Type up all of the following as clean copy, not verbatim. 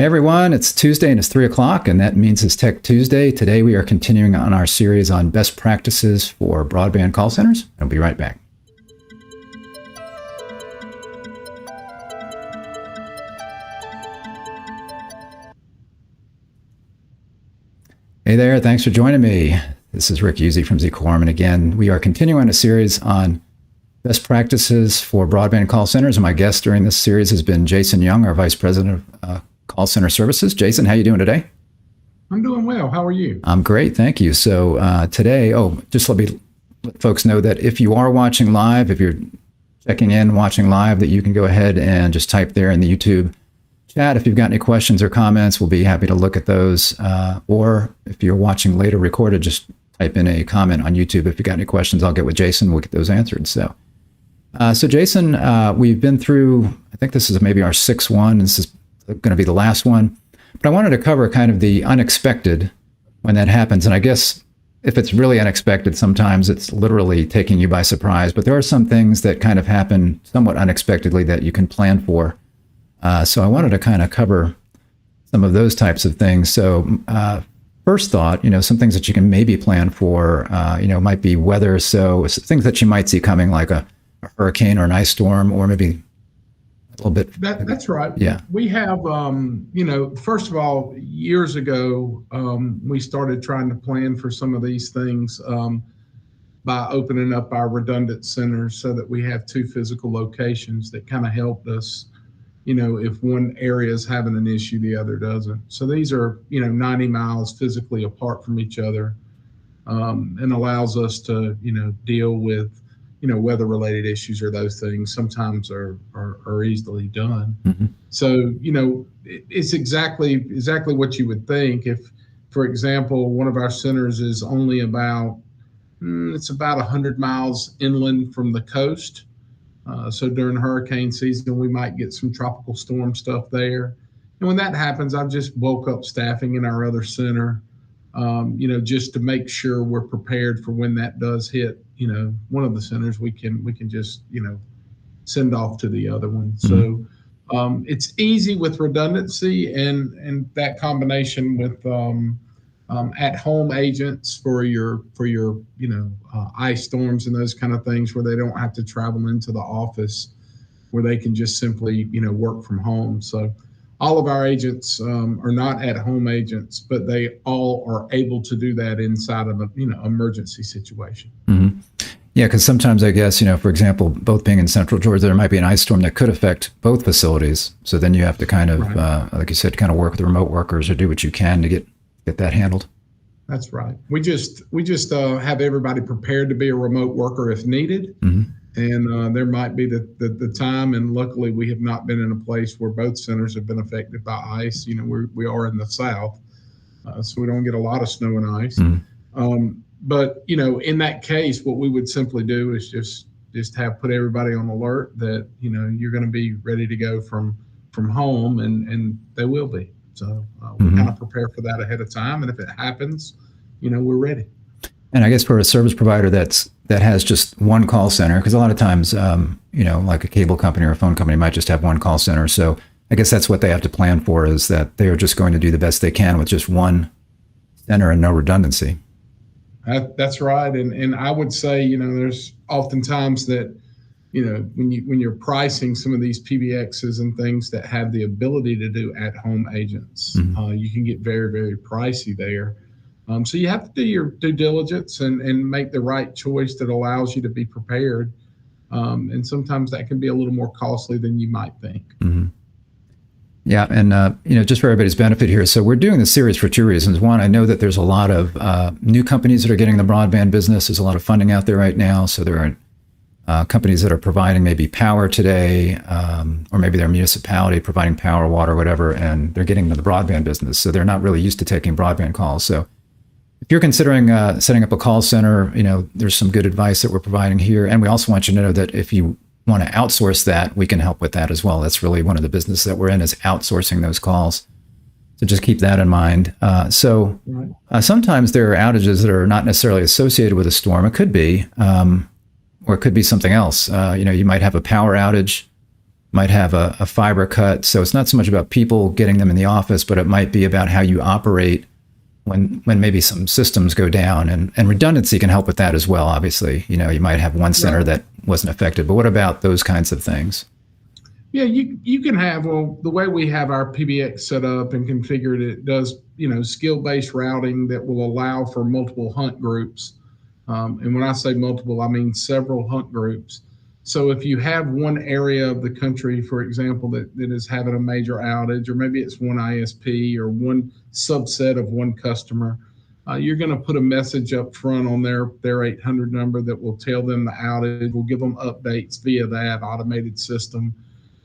Hey everyone, it's Tuesday and it's 3 o'clock, and that means it's Tech Tuesday. Today we are continuing on our series on best practices for broadband call centers. I'll be right back. Hey there, thanks for joining me. This is Rick Uzzi from Z-Quorum, and again, we are continuing a series on best practices for broadband call centers, and my guest during this series has been Jason Young, our Vice President of Call Center Services. Jason, how are you doing today? I'm doing well. How are you? I'm great, thank you. So today, just let me let folks know that if you are watching live, if you're checking in, watching live, that you can go ahead and just type there in the YouTube chat. If you've got any questions or comments, we'll be happy to look at those. Or if you're watching later recorded, just type in a comment on YouTube. If you've got any questions, I'll get with Jason. We'll get those answered. So Jason, we've been through, I think this is maybe our sixth one. This is going to be the last one. But I wanted to cover kind of the unexpected when that happens. And I guess if it's really unexpected, sometimes it's literally taking you by surprise. But there are some things that kind of happen somewhat unexpectedly that you can plan for. So I wanted to kind of cover some of those types of things. So first thought, some things that you can maybe plan for, might be weather. So things that you might see coming, like a hurricane or an ice storm, or maybe a little bit. That's right. Yeah. We have, first of all, years ago, we started trying to plan for some of these things by opening up our redundant centers so that we have two physical locations that kind of helped us. If one area is having an issue, the other doesn't. So these are, 90 miles physically apart from each other, and allows us to, deal with, weather-related issues or those things sometimes are easily done. Mm-hmm. So, it's exactly what you would think. If, for example, one of our centers is only about 100 miles inland from the coast. So during hurricane season, we might get some tropical storm stuff there. And when that happens, I've just bulk up staffing in our other center, just to make sure we're prepared for when that does hit, one of the centers, we can just, send off to the other one. Mm-hmm. So it's easy with redundancy and that combination with at-home agents for your ice storms and those kind of things, where they don't have to travel into the office, where they can just simply work from home. So all of our agents are not at-home agents, but they all are able to do that inside of an emergency situation. Mm-hmm. Yeah, because sometimes I guess, for example, both being in Central Georgia, there might be an ice storm that could affect both facilities. So then you have to kind of, right, like you said, kind of work with the remote workers or do what you can to get that handled. That's right. We just have everybody prepared to be a remote worker if needed. Mm-hmm. And there might be the time, and luckily we have not been in a place where both centers have been affected by ice. We are in the South, so we don't get a lot of snow and ice. Mm-hmm. But in that case, what we would simply do is just have put everybody on alert that you're going to be ready to go from home, and they will be. So we mm-hmm. kind of prepare for that ahead of time, and if it happens, we're ready. And I guess for a service provider that has just one call center, because a lot of times, like a cable company or a phone company might just have one call center. So I guess that's what they have to plan for, is that they are just going to do the best they can with just one center and no redundancy. That's right. And I would say, there's oftentimes that, when you're pricing some of these PBXs and things that have the ability to do at-home agents, mm-hmm. You can get very, very pricey there. So you have to do your due diligence and make the right choice that allows you to be prepared. And sometimes that can be a little more costly than you might think. Mm-hmm. Yeah. And, just for everybody's benefit here. So we're doing this series for two reasons. One, I know that there's a lot of new companies that are getting in the broadband business. There's a lot of funding out there right now. So there are companies that are providing maybe power today, or maybe their municipality providing power, water, whatever, and they're getting into the broadband business. So they're not really used to taking broadband calls. So if you're considering setting up a call center, there's some good advice that we're providing here. And we also want you to know that if you want to outsource that, we can help with that as well. That's really one of the businesses that we're in, is outsourcing those calls. So just keep that in mind. Sometimes there are outages that are not necessarily associated with a storm. It could be, or it could be something else. You might have a power outage might have a fiber cut. So it's not so much about people getting them in the office, but it might be about how you operate when maybe some systems go down, and redundancy can help with that as well. Obviously, you might have one center that wasn't affected, but what about those kinds of things? Yeah, you can have, well, the way we have our PBX set up and configured, it does, skill-based routing that will allow for multiple hunt groups. And when I say multiple, I mean several hunt groups. So if you have one area of the country, for example, that is having a major outage, or maybe it's one ISP or one subset of one customer, you're going to put a message up front on their 800 number that will tell them the outage. We'll give them updates via that automated system.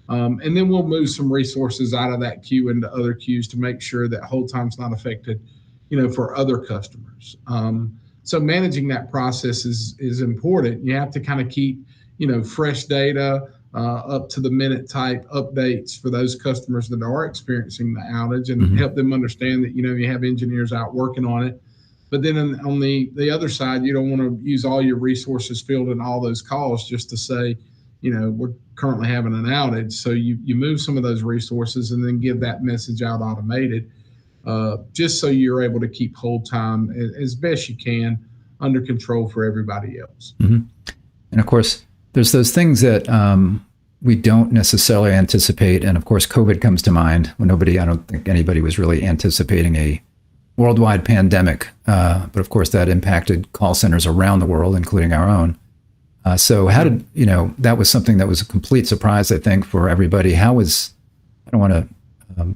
And then we'll move some resources out of that queue into other queues to make sure that hold time's not affected, for other customers. So managing that process is important. You have to kind of keep, fresh data, up to the minute type updates for those customers that are experiencing the outage, and help them understand that, you have engineers out working on it. But then on the other side, you don't want to use all your resources fielding all those calls just to say, we're currently having an outage. So you move some of those resources and then give that message out automated, just so you're able to keep hold time as best you can under control for everybody else. Mm-hmm. And of course, there's those things that we don't necessarily anticipate. And of course, COVID comes to mind when I don't think anybody was really anticipating a worldwide pandemic. But of course, that impacted call centers around the world, including our own. So how did, that was something that was a complete surprise, I think, for everybody. I don't want to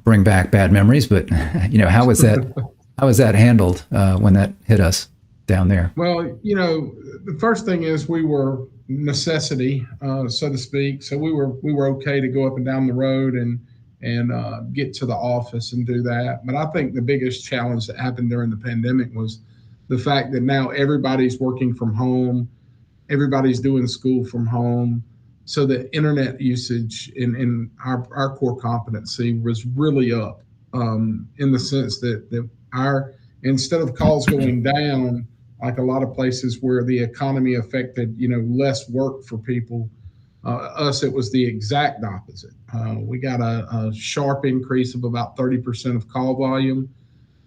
bring back bad memories, but, how was that handled when that hit us down there? Well, the first thing is we were necessity, so to speak. So we were okay to go up and down the road and get to the office and do that. But I think the biggest challenge that happened during the pandemic was the fact that now everybody's working from home. Everybody's doing school from home. So the internet usage in our core competency was really up, in the sense that instead of calls going down, like a lot of places where the economy affected, less work for people, it was the exact opposite. We got a sharp increase of about 30% of call volume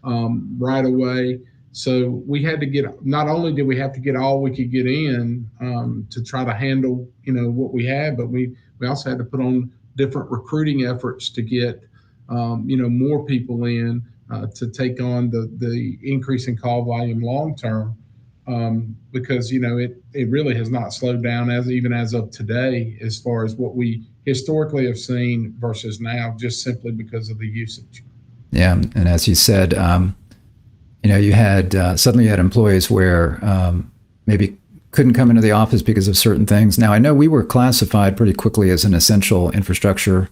right away. So we had to not only did we have to get all we could get in to try to handle, what we had, but we also had to put on different recruiting efforts to get, more people in to take on the increase in call volume long term, because, it really has not slowed down even as of today, as far as what we historically have seen versus now, just simply because of the usage. Yeah. And as you said, you had suddenly you had employees where maybe couldn't come into the office because of certain things. Now, I know we were classified pretty quickly as an essential infrastructure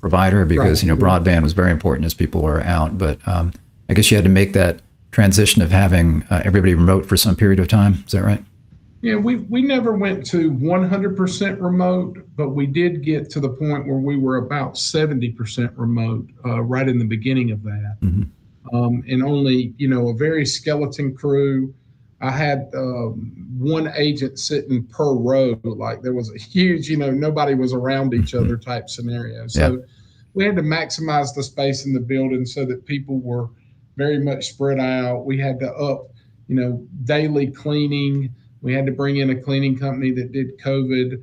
provider because, broadband was very important as people were out. But I guess you had to make that transition of having everybody remote for some period of time. Is that right? Yeah, we never went to 100% remote, but we did get to the point where we were about 70% remote right in the beginning of that. Mm-hmm. And only, a very skeleton crew. I had one agent sitting per row, like there was a huge, nobody was around each other type scenario. So we had to maximize the space in the building so that people were very much spread out. We had to up, daily cleaning. We had to bring in a cleaning company that did COVID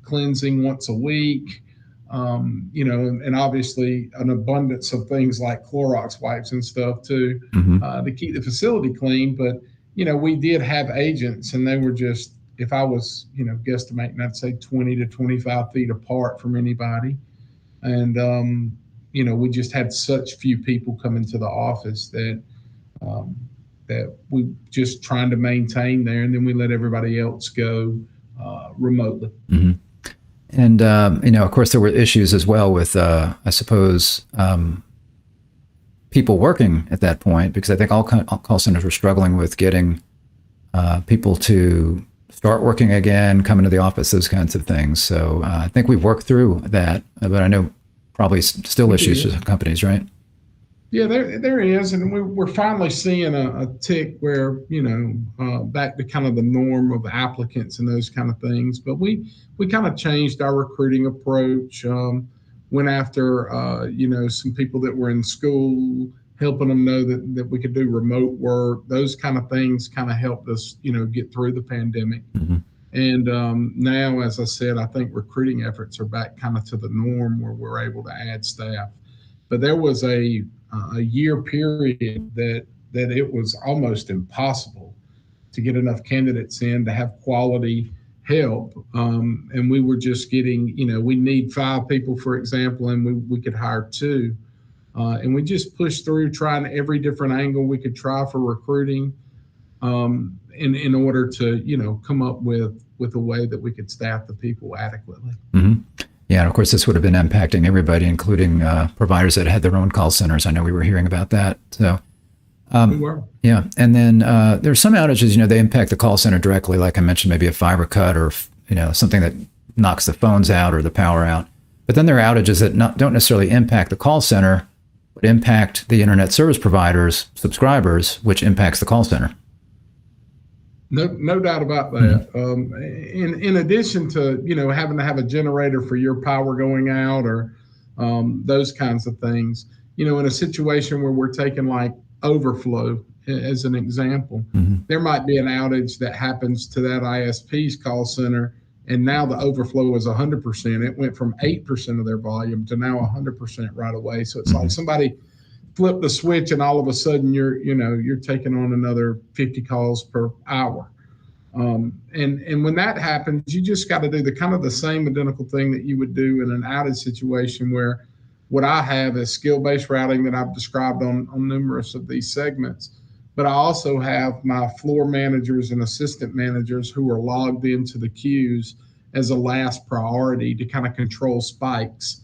cleansing once a week. And obviously an abundance of things like Clorox wipes and stuff too, to keep the facility clean. But, we did have agents, and they were just, if I was, guesstimating, I'd say 20 to 25 feet apart from anybody. And, we just had such few people come into the office that we just trying to maintain there. And then we let everybody else go remotely. Mm-hmm. And, of course, there were issues as well with, I suppose, people working at that point, because I think all call centers were struggling with getting people to start working again, come into the office, those kinds of things. So I think we've worked through that, but I know probably still issues with companies, right? Yeah, there is, and we're finally seeing a tick where, back to kind of the norm of applicants and those kind of things. But we kind of changed our recruiting approach. Went after some people that were in school, helping them know that we could do remote work. Those kind of things kind of helped us get through the pandemic. Mm-hmm. And now, as I said, I think recruiting efforts are back kind of to the norm where we're able to add staff. But there was a year period that it was almost impossible to get enough candidates in to have quality help. And we were just getting, we need 5 people, for example, and we could hire 2. And we just pushed through trying every different angle we could try for recruiting in order to, come up with a way that we could staff the people adequately. Mm-hmm. Yeah, and of course, this would have been impacting everybody, including providers that had their own call centers. I know we were hearing about that. So, we were. Yeah, and then there's some outages. They impact the call center directly, like I mentioned, maybe a fiber cut or something that knocks the phones out or the power out. But then there are outages that don't necessarily impact the call center, but impact the internet service providers' subscribers, which impacts the call center. No doubt about that. In addition to having to have a generator for your power going out or those kinds of things, in a situation where we're taking like overflow as an example, there might be an outage that happens to that ISP's call center, and now the overflow is 100%. It went from 8% of their volume to now 100% right away. So it's like somebody flip the switch and all of a sudden you're taking on another 50 calls per hour. And when that happens, you just got to do the same identical thing that you would do in an outage situation, where what I have is skill-based routing that I've described on numerous of these segments. But I also have my floor managers and assistant managers who are logged into the queues as a last priority to kind of control spikes.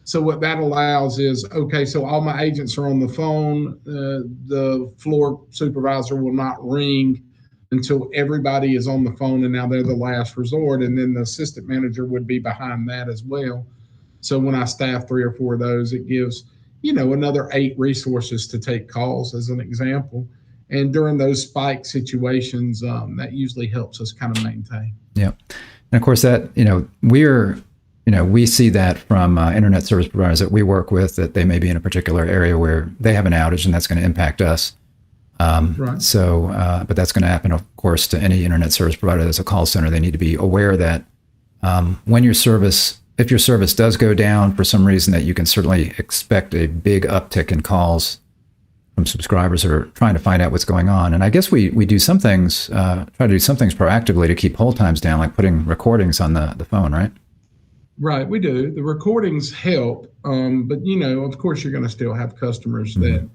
So what that allows is, okay, so all my agents are on the phone. The floor supervisor will not ring until everybody is on the phone, and now they're the last resort. And then the assistant manager would be behind that as well. So when I staff 3 or 4 of those, it gives, another 8 resources to take calls as an example. And during those spike situations, that usually helps us kind of maintain. Yeah. And of course that, we see that from internet service providers that we work with, that they may be in a particular area where they have an outage, and that's going to impact us. Right. So, but that's going to happen, of course, to any internet service provider that's a call center. They need to be aware that if your service does go down for some reason, that you can certainly expect a big uptick in calls from subscribers that are trying to find out what's going on. And I guess we do some things, try to do some things proactively to keep hold times down, like putting recordings on the phone, right? Right, we do. The recordings help, but of course, you're going to still have customers that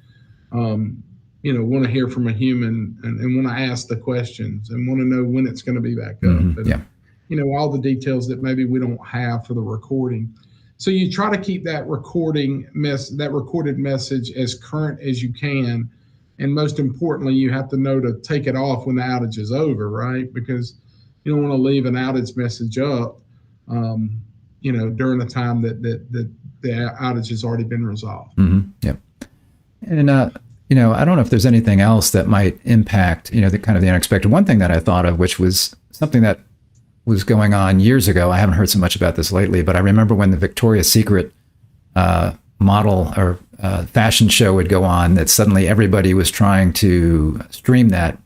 want to hear from a human and want to ask the questions and want to know when it's going to be back up. And, all the details that maybe we don't have for the recording. So you try to keep that recorded message as current as you can, and most importantly, you have to know to take it off when the outage is over, right? Because you don't want to leave an outage message up. During the time that the outage has already been resolved. Yep. And, I don't know if there's anything else that might impact, the kind of the unexpected. One thing that I thought of, which was something that was going on years ago. I haven't heard so much about this lately, but I remember when the Victoria's Secret model or fashion show would go on, that suddenly everybody was trying to stream that.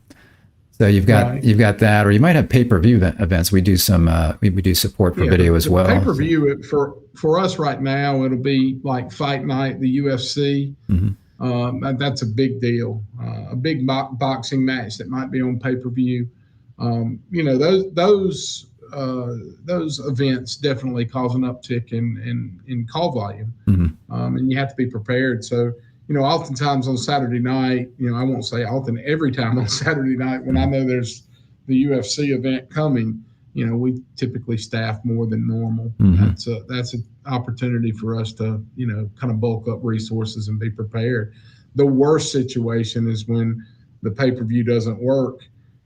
So you've got that, or you might have pay-per-view events. We do some we do support for video as well. Pay-per-view for us right now, it'll be like Fight Night, the UFC. That's a big deal. A big boxing match that might be on pay-per-view. Those events definitely cause an uptick in call volume, and you have to be prepared. So. Oftentimes on Saturday night, I won't say often, every time on Saturday night when I know there's the UFC event coming, we typically staff more than normal. That's an opportunity for us to, kind of bulk up resources and be prepared. The worst situation is when the pay-per-view doesn't work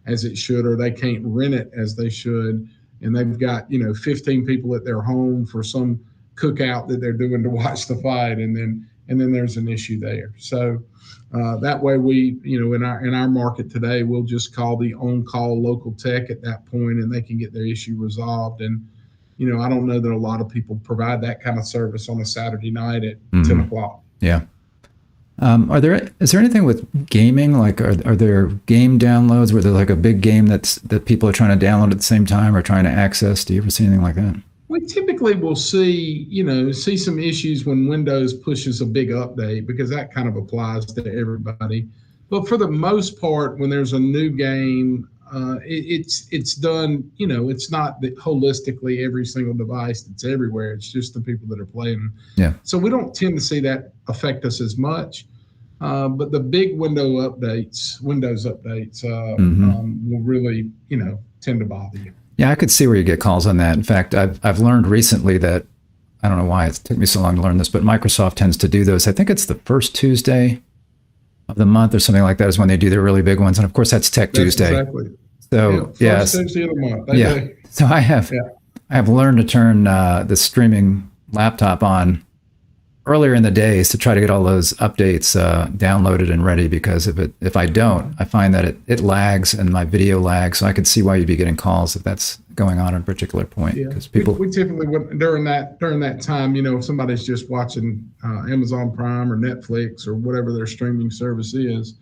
as it should, or they can't rent it as they should, and they've got, 15 people at their home for some cookout that they're doing to watch the fight, and and then there's an issue there. So that way we, in our market today, we'll just call the on-call local tech at that point, and they can get their issue resolved. And I don't know that a lot of people provide that kind of service on a Saturday night at 10 o'clock. Yeah. Is there anything with gaming? Like, are there game downloads where there's like a big game that people are trying to download at the same time or trying to access? Do you ever see anything like that? We typically will see some issues when Windows pushes a big update, because that kind of applies to everybody. But for the most part, when there's a new game, it's done, it's not that holistically every single device that's everywhere. It's just the people that are playing. Yeah. So we don't tend to see that affect us as much. But the big Windows updates will really, tend to bother you. Yeah, I could see where you get calls on that. In fact, I've learned recently that, I don't know why it took me so long to learn this, but Microsoft tends to do those. I think it's the first Tuesday of the month or something like that is when they do their really big ones. And of course, that's Tech Tuesday. Exactly. So first Tuesday of the month. So I have learned to turn the streaming laptop on earlier in the days to try to get all those updates downloaded and ready, because if I don't, I find that it lags and my video lags. So I can see why you'd be getting calls if that's going on at a particular point. Because people, we typically would, during that time, if somebody's just watching Amazon Prime or Netflix or whatever their streaming service is,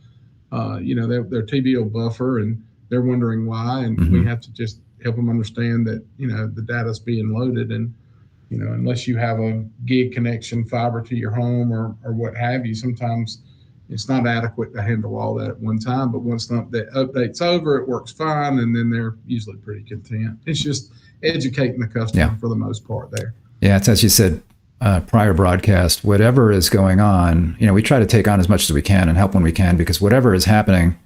their TV will buffer and they're wondering why, and we have to just help them understand that the data's being loaded, and unless you have a gig connection, fiber to your home or what have you, sometimes it's not adequate to handle all that at one time. But once the update's over, it works fine, and then they're usually pretty content. It's just educating the customer for the most part there. Yeah, it's as you said, prior broadcast, whatever is going on, we try to take on as much as we can and help when we can, because whatever is happening,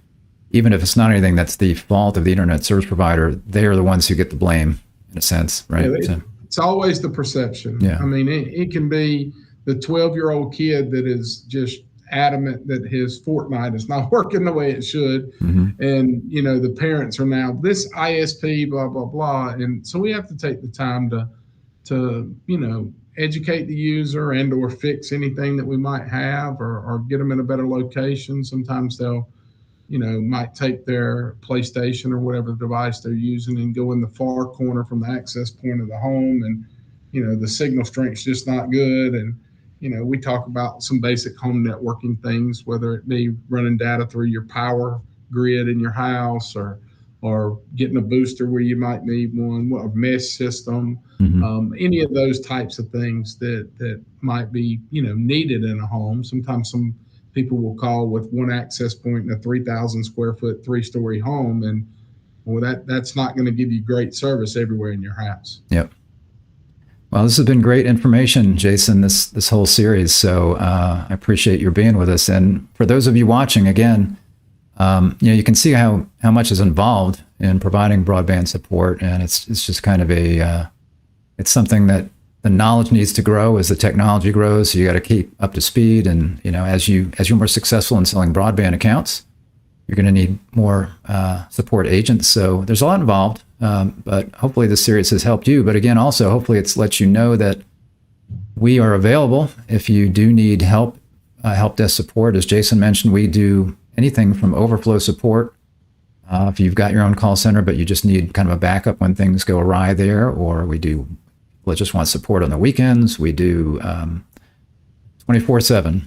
even if it's not anything that's the fault of the internet service provider, they are the ones who get the blame in a sense, right? Yeah, it's always the perception. Yeah. I mean, it can be the 12-year-old kid that is just adamant that his Fortnite is not working the way it should. And, the parents are now, this ISP, blah, blah, blah. And so we have to take the time to educate the user and or fix anything that we might have, or get them in a better location. Sometimes they'll, might take their PlayStation or whatever device they're using and go in the far corner from the access point of the home, and the signal strength's just not good. And we talk about some basic home networking things, whether it be running data through your power grid in your house, or getting a booster where you might need one, a mesh system, any of those types of things that might be needed in a home. Sometimes some people will call with one access point in a 3,000 square foot, 3-story home. And that's not going to give you great service everywhere in your house. Yep. Well, this has been great information, Jason, this whole series. So I appreciate your being with us. And for those of you watching, again, you can see how much is involved in providing broadband support. And it's just kind of it's something that the knowledge needs to grow as the technology grows. So you got to keep up to speed. And, as you're more successful in selling broadband accounts, you're going to need more support agents. So there's a lot involved, but hopefully this series has helped you. But again, also, hopefully it's let you know that we are available if you do need help desk support. As Jason mentioned, we do anything from overflow support. If you've got your own call center, but you just need kind of a backup when things go awry there, or we just want support on the weekends. We do 24/7.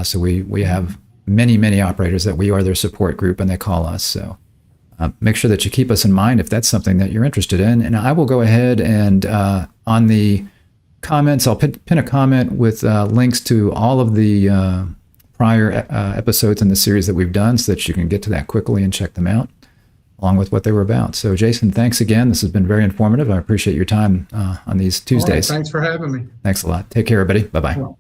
So we have many operators that we are their support group, and they call us. So make sure that you keep us in mind if that's something that you're interested in. And I will go ahead and on the comments, I'll pin a comment with links to all of the prior episodes in the series that we've done, so that you can get to that quickly and check them out, along with what they were about. So, Jason, thanks again. This has been very informative. I appreciate your time on these Tuesdays. All right, thanks for having me. Thanks a lot. Take care, everybody. Bye-bye. Well,